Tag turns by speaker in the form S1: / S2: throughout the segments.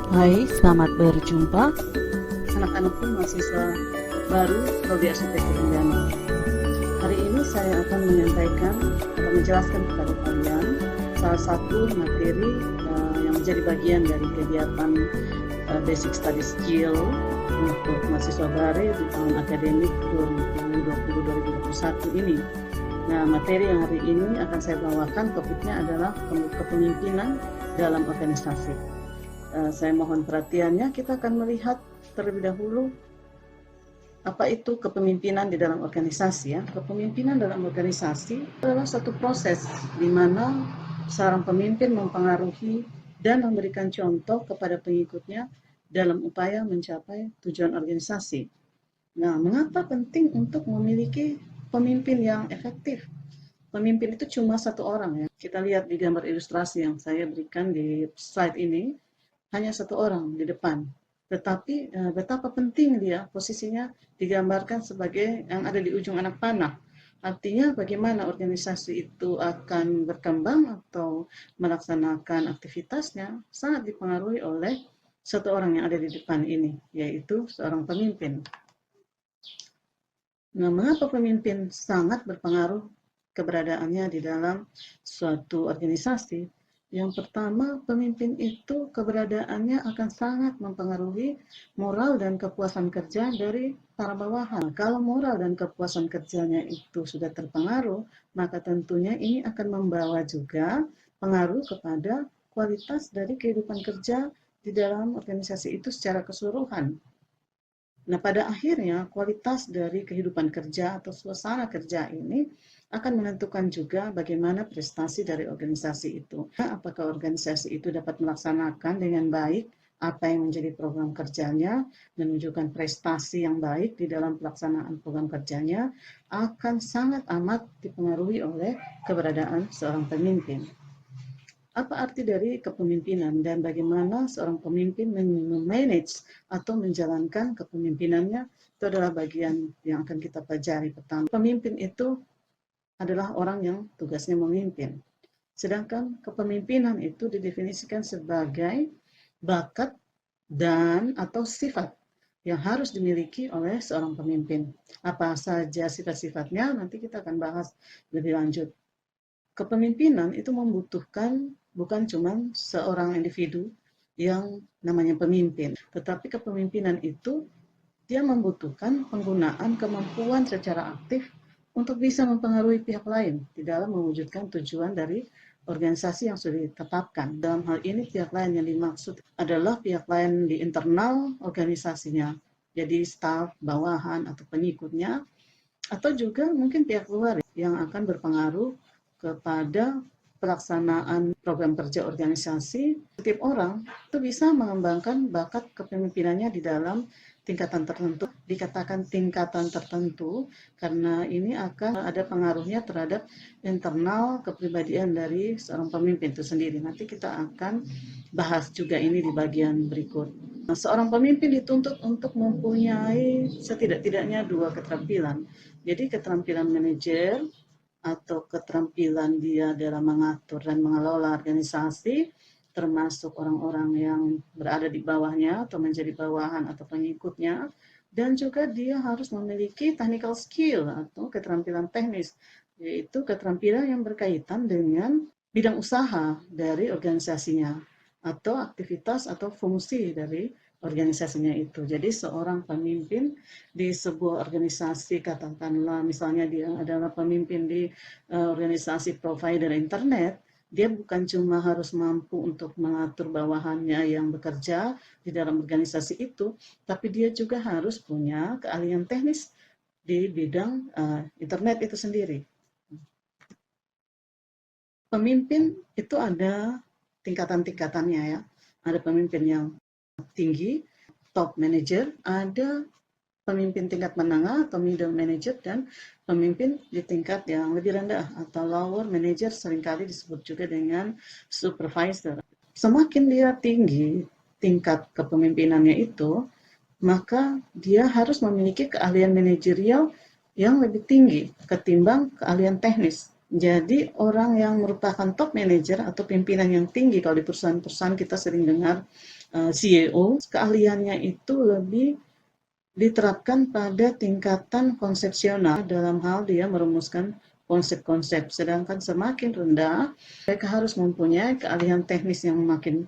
S1: Hai, selamat berjumpa.
S2: Anak-anakku mahasiswa baru Prodi Arsitektur Indana. Hari ini saya akan menyampaikan atau menjelaskan kepada kalian salah satu materi yang menjadi bagian dari kegiatan Basic Study Skill untuk mahasiswa baru di tahun akademik 2020-2021 ini. Nah, materi yang hari ini akan saya bawakan topiknya adalah kepemimpinan dalam organisasi. Saya mohon perhatiannya. Kita akan melihat terlebih dahulu apa itu kepemimpinan di dalam organisasi ya. Kepemimpinan dalam organisasi adalah satu proses di mana seorang pemimpin mempengaruhi dan memberikan contoh kepada pengikutnya dalam upaya mencapai tujuan organisasi. Nah, mengapa penting untuk memiliki pemimpin yang efektif? Pemimpin itu cuma satu orang ya. Kita lihat di gambar ilustrasi yang saya berikan di slide ini. Hanya satu orang di depan, tetapi betapa penting dia posisinya digambarkan sebagai yang ada di ujung anak panah. Artinya bagaimana organisasi itu akan berkembang atau melaksanakan aktivitasnya sangat dipengaruhi oleh satu orang yang ada di depan ini, yaitu seorang pemimpin. Nah, mengapa pemimpin sangat berpengaruh keberadaannya di dalam suatu organisasi? Yang pertama, pemimpin itu keberadaannya akan sangat mempengaruhi moral dan kepuasan kerja dari para bawahan. Kalau moral dan kepuasan kerjanya itu sudah terpengaruh, maka tentunya ini akan membawa juga pengaruh kepada kualitas dari kehidupan kerja di dalam organisasi itu secara keseluruhan. Nah, pada akhirnya kualitas dari kehidupan kerja atau suasana kerja ini akan menentukan juga bagaimana prestasi dari organisasi itu. Apakah organisasi itu dapat melaksanakan dengan baik apa yang menjadi program kerjanya, menunjukkan prestasi yang baik di dalam pelaksanaan program kerjanya, akan sangat amat dipengaruhi oleh keberadaan seorang pemimpin. Apa arti dari kepemimpinan dan bagaimana seorang pemimpin memanage atau menjalankan kepemimpinannya? Itu adalah bagian yang akan kita pelajari pertama. Pemimpin itu adalah orang yang tugasnya memimpin. Sedangkan kepemimpinan itu didefinisikan sebagai bakat dan atau sifat yang harus dimiliki oleh seorang pemimpin. Apa saja sifat-sifatnya nanti kita akan bahas lebih lanjut. Kepemimpinan itu membutuhkan bukan cuma seorang individu yang namanya pemimpin, tetapi kepemimpinan itu dia membutuhkan penggunaan kemampuan secara aktif untuk bisa mempengaruhi pihak lain di dalam mewujudkan tujuan dari organisasi yang sudah ditetapkan. Dalam hal ini pihak lain yang dimaksud adalah pihak lain di internal organisasinya, jadi staf, bawahan, atau pengikutnya, atau juga mungkin pihak luar yang akan berpengaruh kepada pelaksanaan program kerja organisasi. Setiap orang itu bisa mengembangkan bakat kepemimpinannya di dalam tingkatan tertentu. Dikatakan tingkatan tertentu karena ini akan ada pengaruhnya terhadap internal kepribadian dari seorang pemimpin itu sendiri. Nanti kita akan bahas juga ini di bagian berikut. Nah, seorang pemimpin dituntut untuk mempunyai setidak-tidaknya dua keterampilan. Jadi keterampilan manajer atau keterampilan dia dalam mengatur dan mengelola organisasi, termasuk orang-orang yang berada di bawahnya atau menjadi bawahan atau pengikutnya, dan juga dia harus memiliki technical skill atau keterampilan teknis, yaitu keterampilan yang berkaitan dengan bidang usaha dari organisasinya atau aktivitas atau fungsi dari organisasinya itu. Jadi seorang pemimpin di sebuah organisasi, katakanlah misalnya dia adalah pemimpin di organisasi provider internet, dia bukan cuma harus mampu untuk mengatur bawahannya yang bekerja di dalam organisasi itu, tapi dia juga harus punya keahlian teknis di bidang internet itu sendiri. Pemimpin itu ada tingkatan-tingkatannya ya. Ada pemimpin yang tinggi, top manager, ada pemimpin tingkat menengah atau middle manager, dan pemimpin di tingkat yang lebih rendah atau lower manager, seringkali disebut juga dengan supervisor. Semakin dia tinggi tingkat kepemimpinannya itu, maka dia harus memiliki keahlian manajerial yang lebih tinggi ketimbang keahlian teknis. Jadi orang yang merupakan top manager atau pimpinan yang tinggi, kalau di perusahaan-perusahaan kita sering dengar CEO, keahliannya itu lebih diterapkan pada tingkatan konsepsional dalam hal dia merumuskan konsep-konsep. Sedangkan semakin rendah, mereka harus mempunyai keahlian teknis yang makin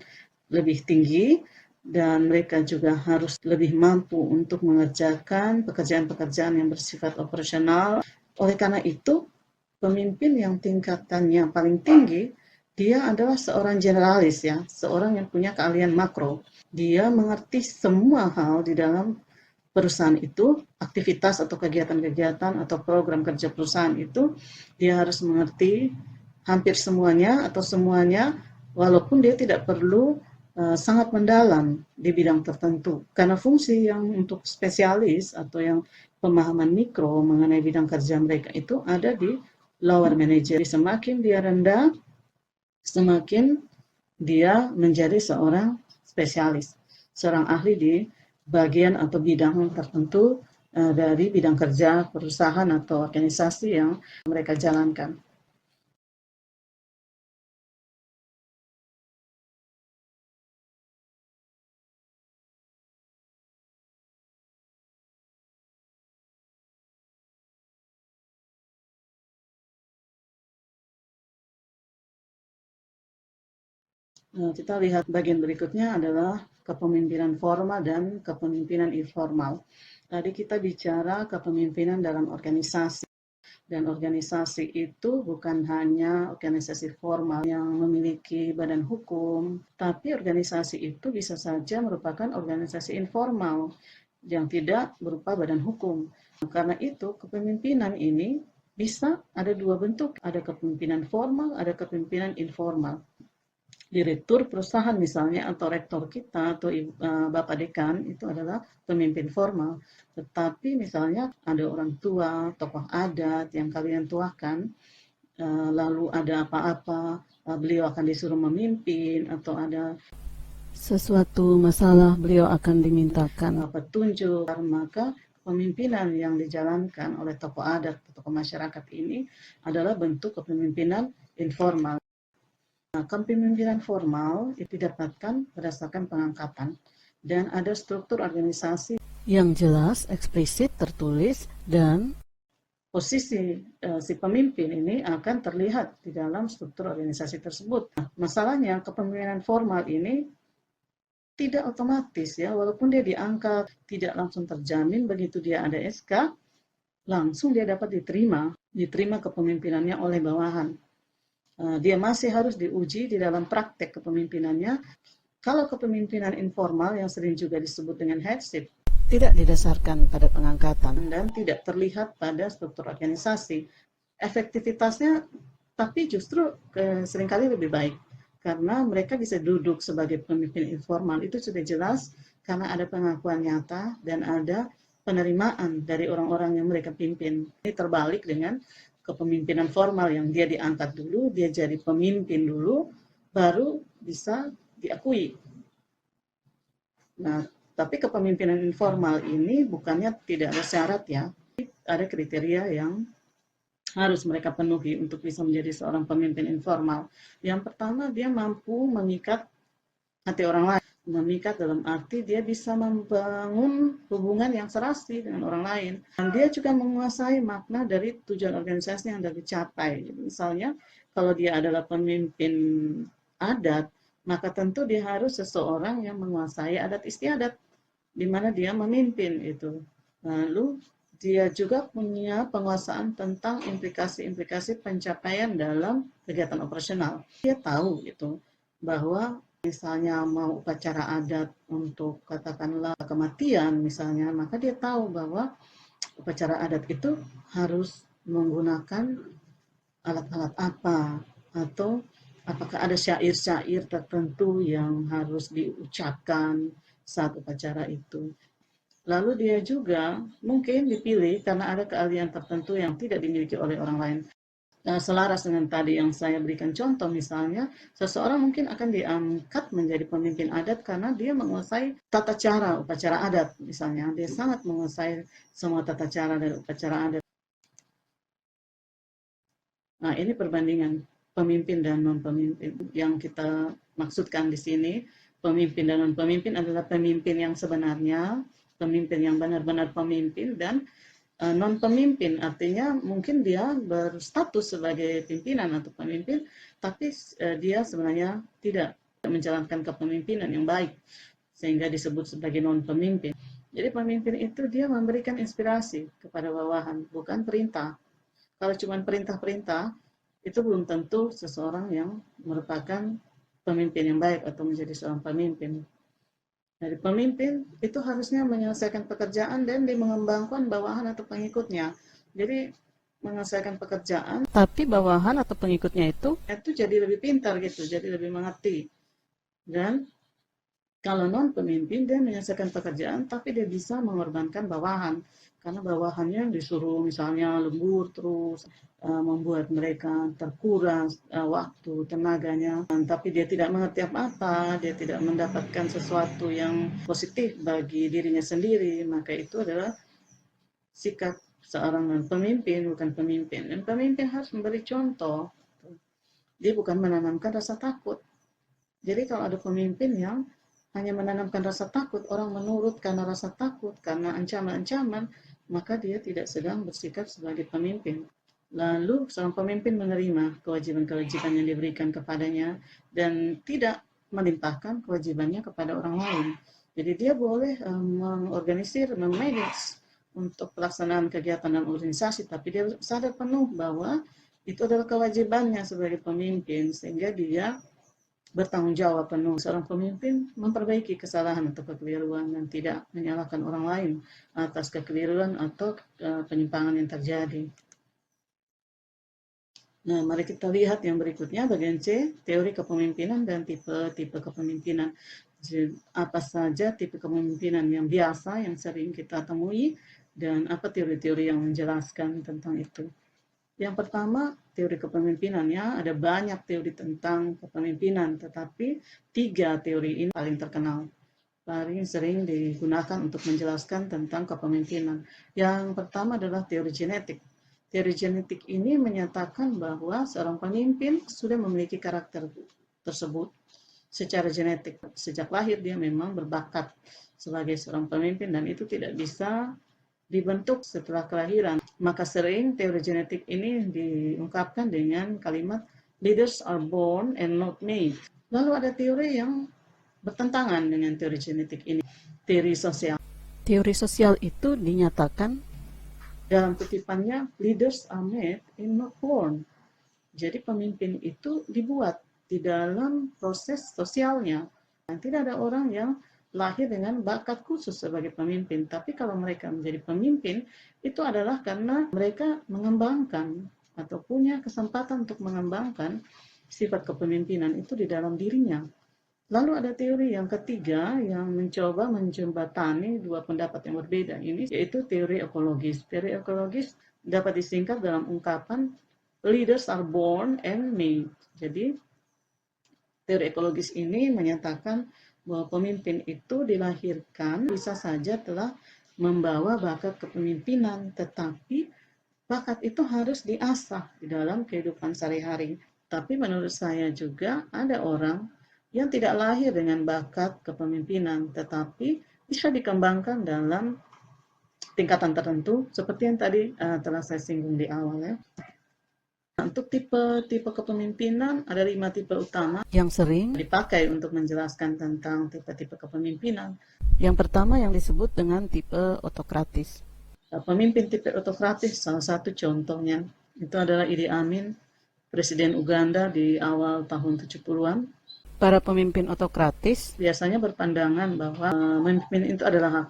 S2: lebih tinggi, dan mereka juga harus lebih mampu untuk mengerjakan pekerjaan-pekerjaan yang bersifat operasional. Oleh karena itu, pemimpin yang tingkatannya paling tinggi, dia adalah seorang generalis ya, seorang yang punya keahlian makro. Dia mengerti semua hal di dalam perusahaan itu, aktivitas atau kegiatan-kegiatan atau program kerja perusahaan itu, dia harus mengerti hampir semuanya atau semuanya, walaupun dia tidak perlu sangat mendalam di bidang tertentu. Karena fungsi yang untuk spesialis atau yang pemahaman mikro mengenai bidang kerja mereka itu ada di lower manager. Semakin dia rendah, semakin dia menjadi seorang spesialis, seorang ahli di bagian atau bidang tertentu dari bidang kerja perusahaan atau organisasi yang mereka jalankan. Kita lihat bagian berikutnya adalah kepemimpinan formal dan kepemimpinan informal. Tadi kita bicara kepemimpinan dalam organisasi. Dan organisasi itu bukan hanya organisasi formal yang memiliki badan hukum, tapi organisasi itu bisa saja merupakan organisasi informal yang tidak berupa badan hukum. Karena itu, kepemimpinan ini bisa ada dua bentuk, ada kepemimpinan formal, ada kepemimpinan informal. Direktur perusahaan misalnya atau rektor kita atau Bapak Dekan itu adalah pemimpin formal. Tetapi misalnya ada orang tua, tokoh adat yang kalian tuakan, lalu ada apa-apa, beliau akan disuruh memimpin atau ada
S1: Sesuatu masalah beliau akan dimintakan.
S2: petunjuk, maka kepemimpinan yang dijalankan oleh tokoh adat atau tokoh masyarakat ini adalah bentuk kepemimpinan informal. Kepemimpinan formal itu didapatkan berdasarkan pengangkatan dan ada struktur organisasi
S1: Yang jelas, eksplisit, tertulis, dan
S2: posisi si pemimpin ini akan terlihat di dalam struktur organisasi tersebut. Masalahnya kepemimpinan formal ini tidak otomatis ya, walaupun dia diangkat tidak langsung terjamin begitu dia ada SK langsung dia dapat diterima kepemimpinannya oleh bawahan. Dia masih harus diuji di dalam praktek kepemimpinannya. Kalau kepemimpinan informal yang sering juga disebut dengan headship
S1: tidak didasarkan pada pengangkatan
S2: dan tidak terlihat pada struktur organisasi, efektivitasnya tapi justru seringkali lebih baik karena mereka bisa duduk sebagai pemimpin informal. Itu sudah jelas karena ada pengakuan nyata dan ada penerimaan dari orang-orang yang mereka pimpin. Ini terbalik dengan kepemimpinan formal yang dia diangkat dulu, dia jadi pemimpin dulu, baru bisa diakui. Nah, tapi kepemimpinan informal ini bukannya tidak ada syarat ya, ada kriteria yang harus mereka penuhi untuk bisa menjadi seorang pemimpin informal. Yang pertama, dia mampu mengikat hati orang lain. Memikat dalam arti dia bisa membangun hubungan yang serasi dengan orang lain. Dan dia juga menguasai makna dari tujuan organisasi yang sudah dicapai. Misalnya, kalau dia adalah pemimpin adat, maka tentu dia harus seseorang yang menguasai adat istiadat, di mana dia memimpin itu. Lalu dia juga punya penguasaan tentang implikasi-implikasi pencapaian dalam kegiatan operasional. Dia tahu itu bahwa misalnya mau upacara adat untuk katakanlah kematian misalnya, maka dia tahu bahwa upacara adat itu harus menggunakan alat-alat apa, atau apakah ada syair-syair tertentu yang harus diucapkan saat upacara itu. Lalu dia juga mungkin dipilih karena ada keahlian tertentu yang tidak dimiliki oleh orang lain. Selaras dengan tadi yang saya berikan contoh, misalnya seseorang mungkin akan diangkat menjadi pemimpin adat karena dia menguasai tata cara upacara adat, misalnya dia sangat menguasai semua tata cara dari upacara adat. Nah, ini perbandingan pemimpin dan non-pemimpin yang kita maksudkan di sini. pemimpin dan non-pemimpin adalah pemimpin yang sebenarnya, pemimpin yang benar-benar pemimpin, dan non-pemimpin, artinya mungkin dia berstatus sebagai pimpinan atau pemimpin, tapi dia sebenarnya tidak menjalankan kepemimpinan yang baik, sehingga disebut sebagai non-pemimpin. Jadi pemimpin itu dia memberikan inspirasi kepada bawahan, bukan perintah. Kalau cuma perintah-perintah, itu belum tentu seseorang yang merupakan pemimpin yang baik atau menjadi seorang pemimpin. Dari pemimpin itu harusnya menyelesaikan pekerjaan dan mengembangkan bawahan atau pengikutnya. Jadi menyelesaikan pekerjaan,
S1: Tapi bawahan atau pengikutnya itu
S2: jadi lebih pintar gitu, jadi lebih mengerti. Dan kalau non pemimpin dia menyelesaikan pekerjaan, tapi dia bisa mengorbankan bawahan. Karena bawahannya disuruh misalnya lembur terus, membuat mereka terkuras waktu, tenaganya, tapi dia tidak mengerti apa-apa, dia tidak mendapatkan sesuatu yang positif bagi dirinya sendiri, maka itu adalah sikap seorang pemimpin, bukan pemimpin. Dan pemimpin harus memberi contoh, dia bukan menanamkan rasa takut. Jadi kalau ada pemimpin yang hanya menanamkan rasa takut, orang menurut karena rasa takut, karena ancaman-ancaman, maka dia tidak sedang bersikap sebagai pemimpin. Lalu seorang pemimpin menerima kewajiban-kewajiban yang diberikan kepadanya dan tidak melimpahkan kewajibannya kepada orang lain. Jadi dia boleh mengorganisir, memanage untuk pelaksanaan kegiatan dan organisasi, tapi dia sadar penuh bahwa itu adalah kewajibannya sebagai pemimpin, sehingga dia bertanggung jawab penuh. Seorang pemimpin memperbaiki kesalahan atau kekeliruan dan tidak menyalahkan orang lain atas kekeliruan atau penyimpangan yang terjadi. Nah, mari kita lihat yang berikutnya, bagian C, teori kepemimpinan dan tipe-tipe kepemimpinan. Jadi, apa saja tipe kepemimpinan yang biasa, yang sering kita temui, dan apa teori-teori yang menjelaskan tentang itu. Yang pertama, teori kepemimpinannya, ada banyak teori tentang kepemimpinan, tetapi 3 teori ini paling terkenal, paling sering digunakan untuk menjelaskan tentang kepemimpinan. Yang pertama adalah teori genetik. Teori genetik ini menyatakan bahwa seorang pemimpin sudah memiliki karakter tersebut secara genetik. Sejak lahir dia memang berbakat sebagai seorang pemimpin dan itu tidak bisa dibentuk setelah kelahiran. Maka sering teori genetik ini diungkapkan dengan kalimat leaders are born and not made. Lalu ada teori yang bertentangan dengan teori genetik ini, teori sosial.
S1: teori sosial itu dinyatakan
S2: Dalam kutipannya, leaders are made and not born. Jadi pemimpin itu dibuat di dalam proses sosialnya. Dan tidak ada orang yang lahir dengan bakat khusus sebagai pemimpin. Tapi kalau mereka menjadi pemimpin, itu adalah karena mereka mengembangkan atau punya kesempatan untuk mengembangkan sifat kepemimpinan itu di dalam dirinya. Lalu ada teori yang ketiga yang mencoba menjembatani dua pendapat yang berbeda ini, yaitu teori ekologis. Teori ekologis dapat disingkat dalam ungkapan leaders are born and made. Jadi teori ekologis ini menyatakan bahwa pemimpin itu dilahirkan bisa saja telah membawa bakat kepemimpinan, tetapi bakat itu harus diasah di dalam kehidupan sehari-hari. Tapi menurut saya juga ada orang yang tidak lahir dengan bakat kepemimpinan, tetapi bisa dikembangkan dalam tingkatan tertentu, seperti yang tadi telah saya singgung di awal ya. Untuk tipe kepemimpinan ada 5 tipe utama
S1: yang sering.
S2: dipakai untuk menjelaskan tentang tipe-tipe kepemimpinan.
S1: Yang pertama yang disebut dengan tipe otokratis.
S2: Pemimpin tipe otokratis, salah satu contohnya itu adalah Idi Amin, Presiden Uganda di awal tahun 70-an.
S1: Para pemimpin otokratis
S2: biasanya berpandangan bahwa memimpin itu adalah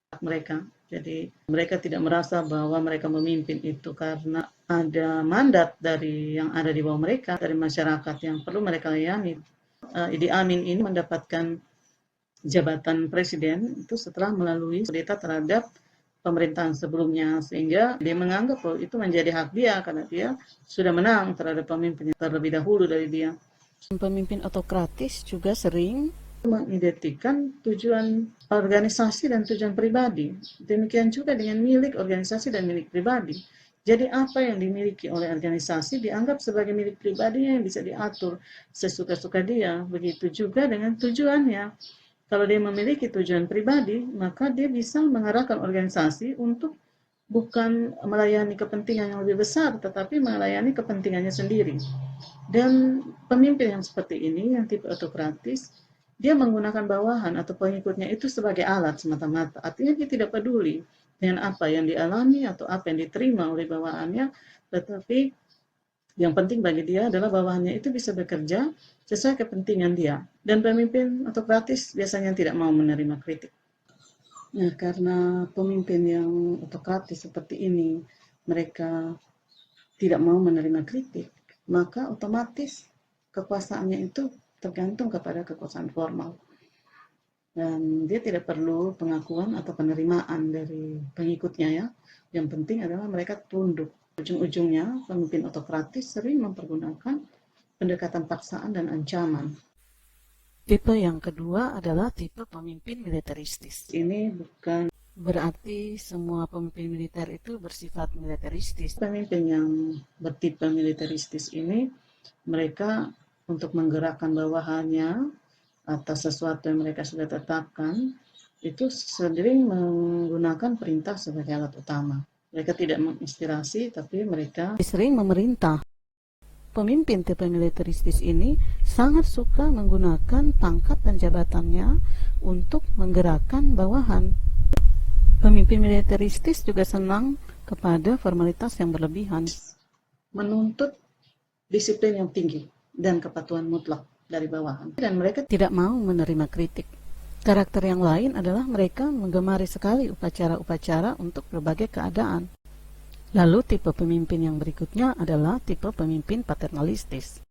S2: hak mereka. Jadi mereka tidak merasa bahwa mereka memimpin itu karena ada mandat dari yang ada di bawah mereka, dari masyarakat yang perlu mereka layani. Idi Amin ini mendapatkan jabatan presiden itu setelah melalui kudeta terhadap pemerintahan sebelumnya, sehingga dia menganggap bahwa itu menjadi hak dia karena dia sudah menang terhadap pemimpin terlebih dahulu dari dia.
S1: Pemimpin otokratis juga sering
S2: mengidentikan tujuan organisasi dan tujuan pribadi. Demikian juga dengan milik organisasi dan milik pribadi. Jadi apa yang dimiliki oleh organisasi dianggap sebagai milik pribadinya yang bisa diatur sesuka-suka dia. Begitu juga dengan tujuannya. Kalau dia memiliki tujuan pribadi, maka dia bisa mengarahkan organisasi untuk bukan melayani kepentingan yang lebih besar, tetapi melayani kepentingannya sendiri. Dan pemimpin yang seperti ini, yang tipe autokratis, dia menggunakan bawahan atau pengikutnya itu sebagai alat semata-mata. Artinya dia tidak peduli dengan apa yang dialami atau apa yang diterima oleh bawahannya, tetapi yang penting bagi dia adalah bawahannya itu bisa bekerja sesuai kepentingan dia. Dan pemimpin autokratis biasanya tidak mau menerima kritik. Nah, karena pemimpin yang autokratis seperti ini, mereka tidak mau menerima kritik, maka otomatis kekuasaannya itu tergantung kepada kekuasaan formal. Dan dia tidak perlu pengakuan atau penerimaan dari pengikutnya ya. Yang penting adalah mereka tunduk. Ujung-ujungnya pemimpin autokratis sering mempergunakan pendekatan paksaan dan ancaman.
S1: Tipe yang kedua adalah tipe pemimpin militeristis.
S2: Ini bukan
S1: Berarti semua pemimpin militer itu bersifat militeristis.
S2: pemimpin yang bertipe militeristis ini, mereka untuk menggerakkan bawahannya atas sesuatu yang mereka sudah tetapkan, itu sering menggunakan perintah sebagai alat utama. Mereka tidak menginspirasi, tapi mereka
S1: Sering memerintah. Pemimpin tipe militeristis ini sangat suka menggunakan pangkat dan jabatannya untuk menggerakkan bawahan. Pemimpin militeristis juga senang kepada formalitas yang berlebihan.
S2: menuntut disiplin yang tinggi dan kepatuhan mutlak dari bawahan. Dan mereka
S1: Tidak mau menerima kritik. Karakter yang lain adalah mereka menggemari sekali upacara-upacara untuk berbagai keadaan. Lalu tipe pemimpin yang berikutnya adalah tipe pemimpin paternalistis.